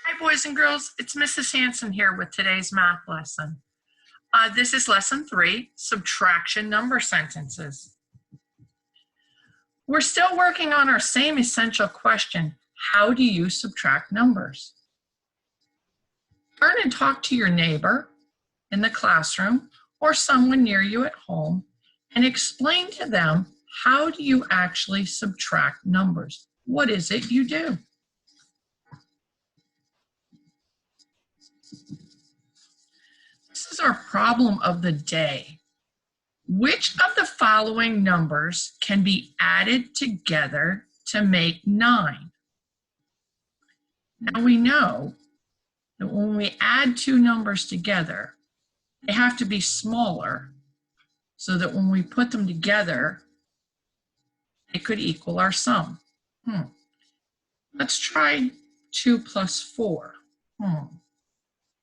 Hi, boys and girls. It's Mrs. Hanson here with today's math lesson. This is lesson 3, subtraction number sentences. We're still working on our same essential question. How do you subtract numbers? Turn and talk to your neighbor in the classroom or someone near you at home and explain to them, how do you actually subtract numbers? What is it you do? This is our problem of the day. Which of the following numbers can be added together to make 9? Now we know that when we add two numbers together, they have to be smaller so that when we put them together, they could equal our sum. Let's try 2 plus 4.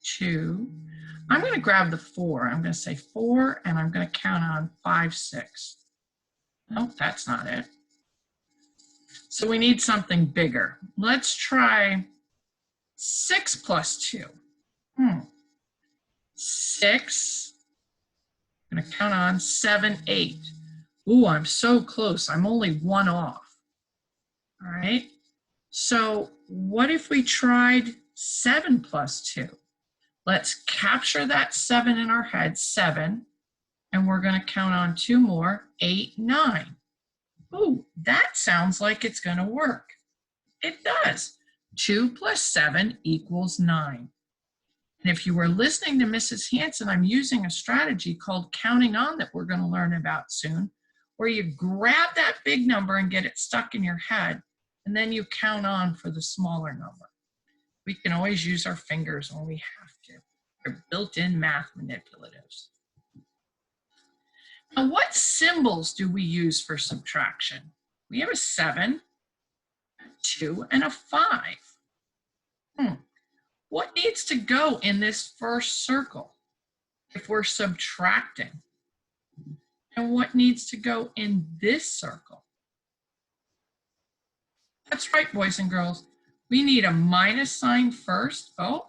2. I'm going to grab the 4. I'm going to say 4, and I'm going to count on 5, 6. Nope, that's not it. So we need something bigger. Let's try 6 plus 2. 6. I'm going to count on 7, 8. Ooh, I'm so close. I'm only 1 off. All right. So what if we tried 7 plus 2? Let's capture that 7 in our head, 7, and we're going to count on 2 more, 8, 9. Ooh, that sounds like it's going to work. It does. 2 plus 7 equals 9. And if you were listening to Mrs. Hanson, I'm using a strategy called counting on that we're going to learn about soon, where you grab that big number and get it stuck in your head, and then you count on for the smaller number. We can always use our fingers when we have to. They're built-in math manipulatives. Now, what symbols do we use for subtraction? We have a 7, a 2, and a 5. What needs to go in this first circle if we're subtracting? And what needs to go in this circle? That's right, boys and girls. We need a minus sign first. Oh,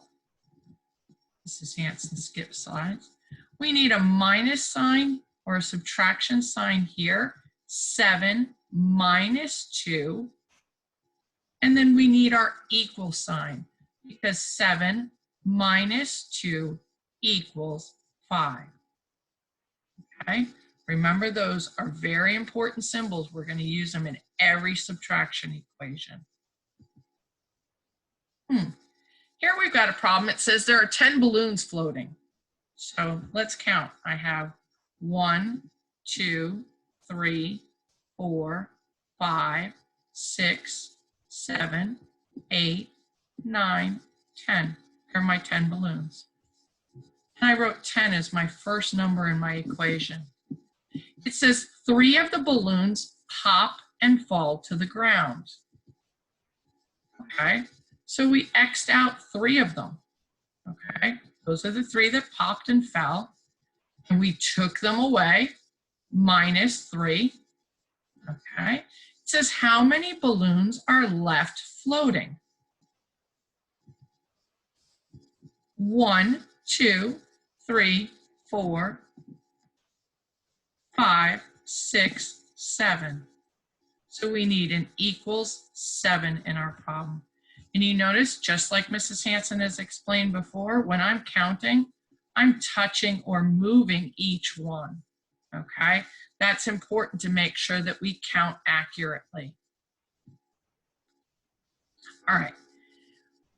Mrs. Hanson skipped slides. We need a minus sign or a subtraction sign here. 7 minus 2. And then we need our equal sign because 7 minus 2 equals 5. Okay? Remember, those are very important symbols. We're going to use them in every subtraction equation. Here we've got a problem. It says there are 10 balloons floating. So let's count. I have 1, 2, 3, 4, 5, 6, 7, 8, 9, 10. Here are my 10 balloons. And I wrote 10 as my first number in my equation. It says 3 of the balloons pop and fall to the ground. Okay, so we X'd out 3 of them. Okay, those are the 3 that popped and fell. And we took them away, minus 3. Okay, it says how many balloons are left floating? 1, 2, 3, 4, 5, 6, 7. So we need an equals 7 in our problem. And you notice, just like Mrs. Hanson has explained before, when I'm counting, I'm touching or moving each one. Okay? That's important to make sure that we count accurately. All right.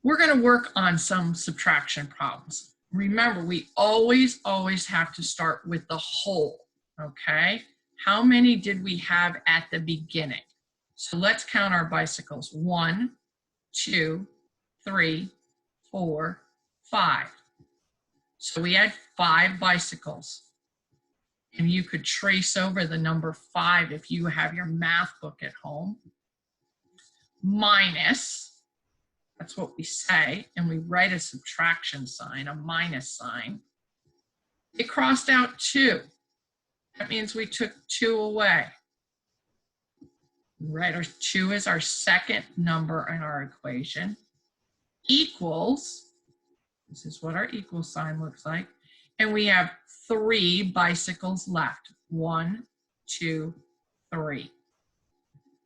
We're going to work on some subtraction problems. Remember, we always have to start with the whole. Okay? How many did we have at the beginning? So let's count our bicycles. 1, 2, 3, 4, 5. So we had 5 bicycles. And you could trace over the number 5 if you have your math book at home. Minus, that's what we say, and we write a subtraction sign, a minus sign. It crossed out 2. That means we took 2 away. Right, our 2 is our second number in our equation. equals, this is what our equal sign looks like, and we have 3 bicycles left. 1, 2, 3.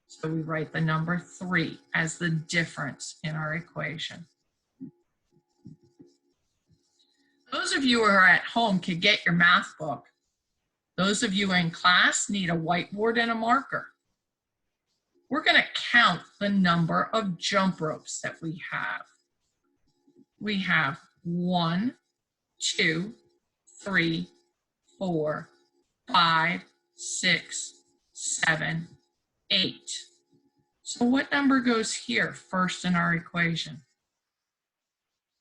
So we write the number 3 as the difference in our equation. Those of you who are at home can get your math book. Those of you in class need a whiteboard and a marker. We're going to count the number of jump ropes that we have. We have 1, 2, 3, 4, 5, 6, 7, 8. So what number goes here first in our equation?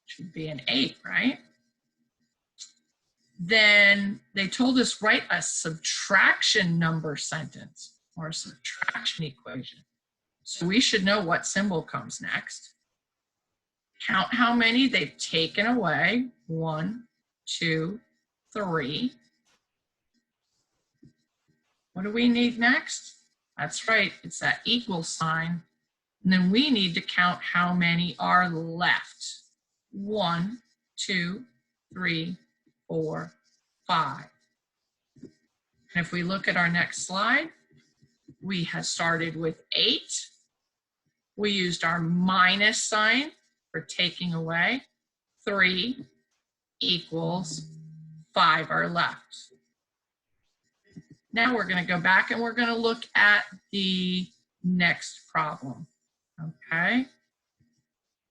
Should be an 8, right? Then they told us write a subtraction number sentence or a subtraction equation. So we should know what symbol comes next. Count how many they've taken away. 1, 2, 3. What do we need next? That's right, it's that equal sign. And then we need to count how many are left. 1, 2, 3, 4, 5. And if we look at our next slide, we have started with 8. We used our minus sign for taking away. 3 equals 5 are left. Now we're going to go back and we're going to look at the next problem. Okay.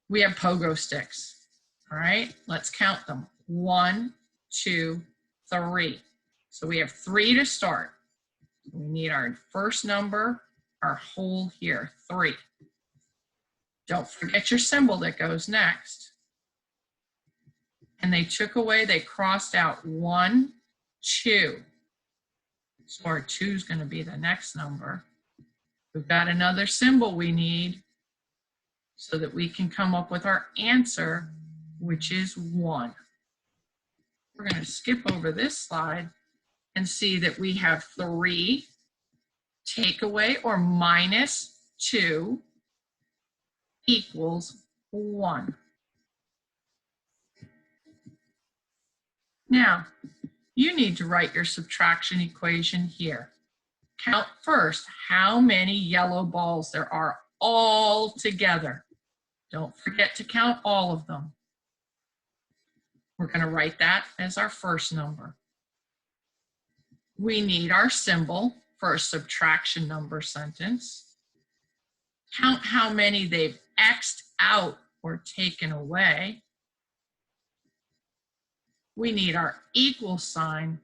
We have pogo sticks. All right, let's count them. 1, 2, 3. So we have 3 to start. We need our first number, our whole here, 3. Don't forget your symbol that goes next. And they took away, they crossed out 1, 2. So our 2 is going to be the next number. We've got another symbol we need so that we can come up with our answer, which is 1. We're going to skip over this slide and see that we have 3 take away or minus 2 equals 1. Now, you need to write your subtraction equation here. Count first how many yellow balls there are all together. Don't forget to count all of them. We're going to write that as our first number. We need our symbol for a subtraction number sentence. Count how many they've X'd out or taken away. We need our equal sign,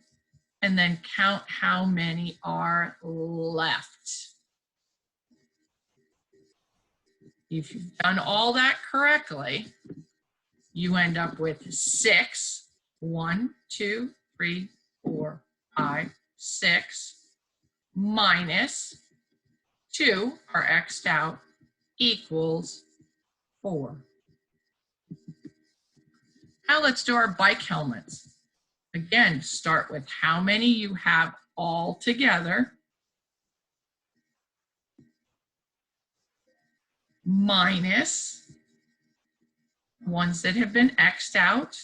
and then count how many are left. If you've done all that correctly, you end up with 6, 1, 2, 3, 4, 5, 6, minus 2 are X'd out, equals 4. Now let's do our bike helmets. Again, start with how many you have all together, minus ones that have been X'd out,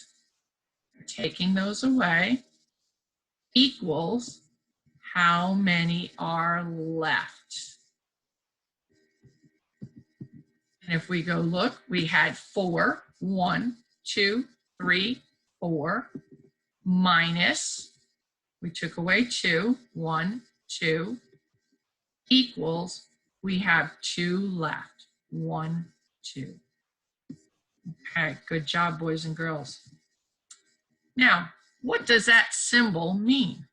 taking those away, equals how many are left. And if we go look, we had 4, 1, 2, 3, 4, minus, we took away 2, 1, 2, equals, we have 2 left, 1, 2. Okay, good job, boys and girls. Now, what does that symbol mean?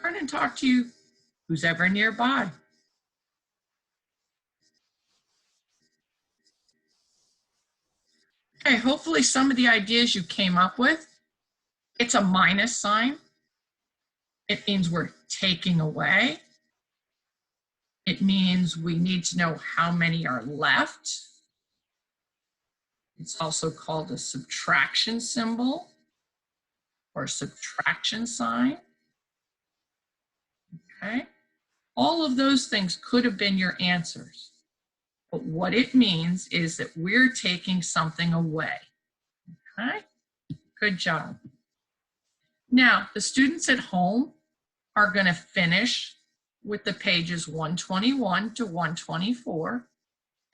Turn and talk to who's ever nearby. Okay, hopefully some of the ideas you came up with, it's a minus sign. It means we're taking away. It means we need to know how many are left. It's also called a subtraction symbol or subtraction sign. Okay, all of those things could have been your answers. But what it means is that we're taking something away. Okay? Good job. Now, the students at home are going to finish with the pages 121 to 124.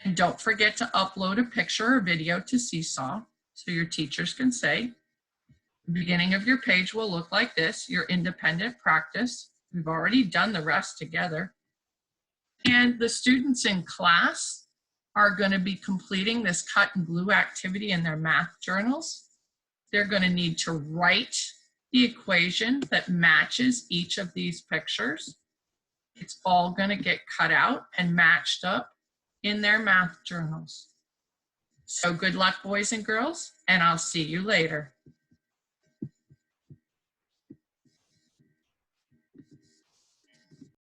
And don't forget to upload a picture or video to Seesaw so your teachers can say, the beginning of your page will look like this, your independent practice. We've already done the rest together. And the students in class are going to be completing this cut and glue activity in their math journals. They're going to need to write the equation that matches each of these pictures. It's all going to get cut out and matched up in their math journals. So good luck, boys and girls, and I'll see you later.